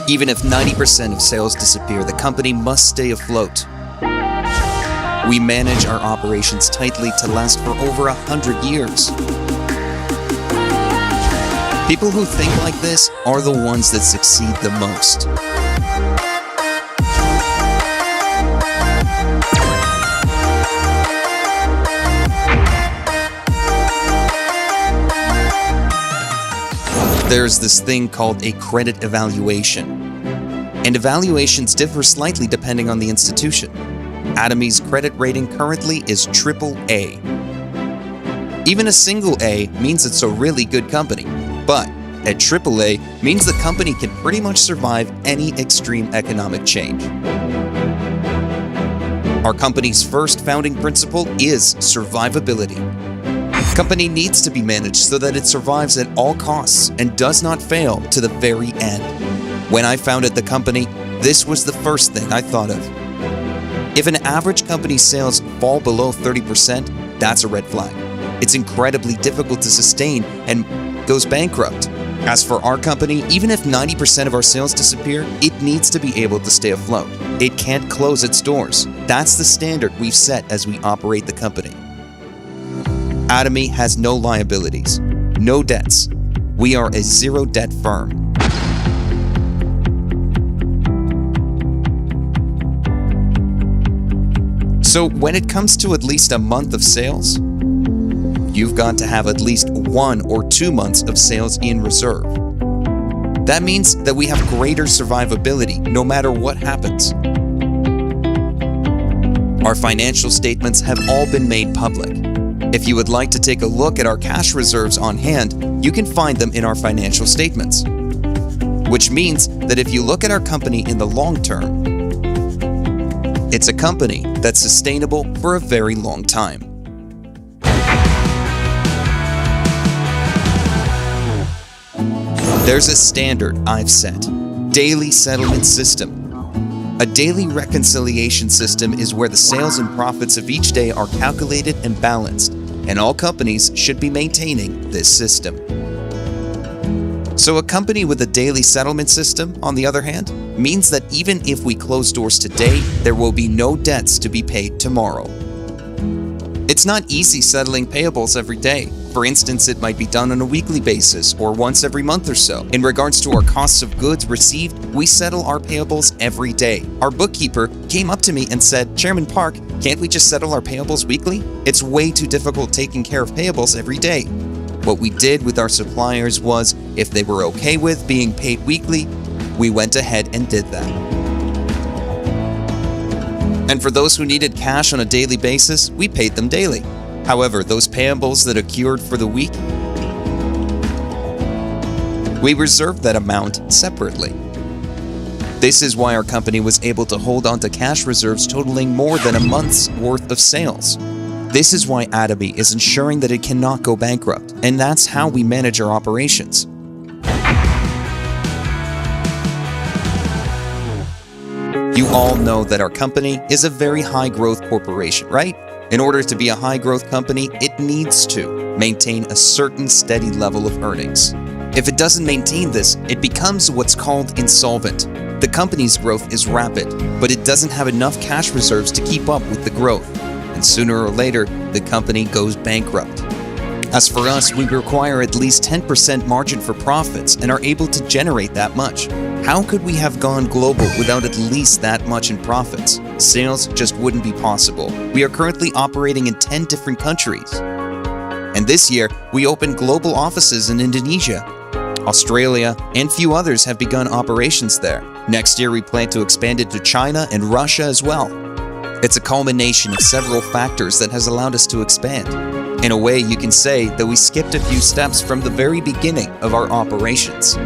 Even if 90% of sales disappear, the company must stay afloat. We manage our operations tightly to last for over 100 years. People who think like this are the ones that succeed the most. There's this thing called a credit evaluation. And evaluations differ slightly depending on the institution. Atomy's credit rating currently is AAA. Even a single A means it's a really good company, but at AAA means the company can pretty much survive any extreme economic change. Our company's first founding principle is survivability. Company needs to be managed so that it survives at all costs and does not fail to the very end. When I founded the company, this was the first thing I thought of. If an average company's sales fall below 30%, that's a red flag. It's incredibly difficult to sustain and goes bankrupt. As for our company, even if 90% of our sales disappear, it needs to be able to stay afloat. It can't close its doors. That's the standard we've set as we operate the company. Atomy has no liabilities, no debts. We are a zero-debt firm. So when it comes to at least a month of sales, you've got to have at least 1 or 2 months of sales in reserve. That means that we have greater survivability no matter what happens. Our financial statements have all been made public. If you would like to take a look at our cash reserves on hand, you can find them in our financial statements. Which means that if you look at our company in the long term, it's a company that's sustainable for a very long time. There's a standard I've set: daily settlement system. A daily reconciliation system is where the sales and profits of each day are calculated and balanced, and all companies should be maintaining this system. So a company with a daily settlement system, on the other hand, means that even if we close doors today, there will be no debts to be paid tomorrow. It's not easy settling payables every day. For instance, it might be done on a weekly basis or once every month or so. In regards to our costs of goods received, we settle our payables every day. Our bookkeeper came up to me and said, "Chairman Park, can't we just settle our payables weekly? It's way too difficult taking care of payables every day." What we did with our suppliers was, if they were okay with being paid weekly, we went ahead and did that. And for those who needed cash on a daily basis, we paid them daily. However, those payables that accrued for the week, we reserved that amount separately. This is why our company was able to hold on to cash reserves totaling more than a month's worth of sales. This is why Atomy is ensuring that it cannot go bankrupt, and that's how we manage our operations. You all know that our company is a very high-growth corporation, right? In order to be a high-growth company, it needs to maintain a certain steady level of earnings. If it doesn't maintain this, it becomes what's called insolvent. The company's growth is rapid, but it doesn't have enough cash reserves to keep up with the growth, and sooner or later, the company goes bankrupt. As for us, we require at least 10% margin for profits and are able to generate that much. How could we have gone global without at least that much in profits? Sales just wouldn't be possible. We are currently operating in 10 different countries. And this year, we opened global offices in Indonesia, Australia, and few others have begun operations there. Next year, we plan to expand it to China and Russia as well. It's a culmination of several factors that has allowed us to expand. In a way, you can say that we skipped a few steps from the very beginning of our operations.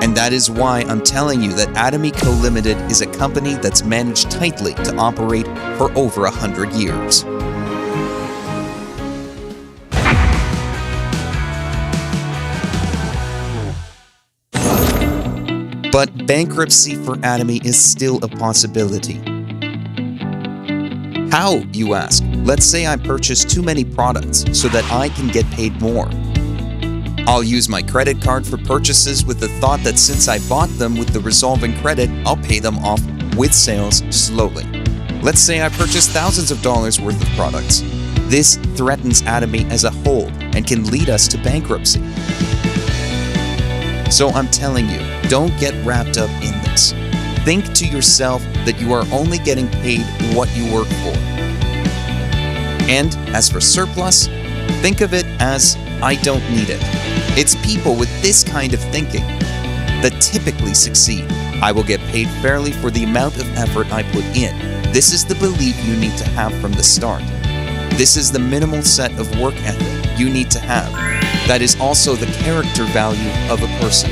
And that is why I'm telling you that Atomy Co. Limited is a company that's managed tightly to operate for over 100 years. But bankruptcy for Atomy is still a possibility. How, you ask? Let's say I purchase too many products so that I can get paid more. I'll use my credit card for purchases with the thought that since I bought them with the resolving credit, I'll pay them off with sales slowly. Let's say I purchase thousands of dollars worth of products. This threatens Atomy as a whole and can lead us to bankruptcy. So I'm telling you, don't get wrapped up in this. Think to yourself that you are only getting paid what you work for. And as for surplus, think of it as I don't need it. It's people with this kind of thinking that typically succeed. I will get paid fairly for the amount of effort I put in. This is the belief you need to have from the start. This is the minimal set of work ethic you need to have. That is also the character value of a person.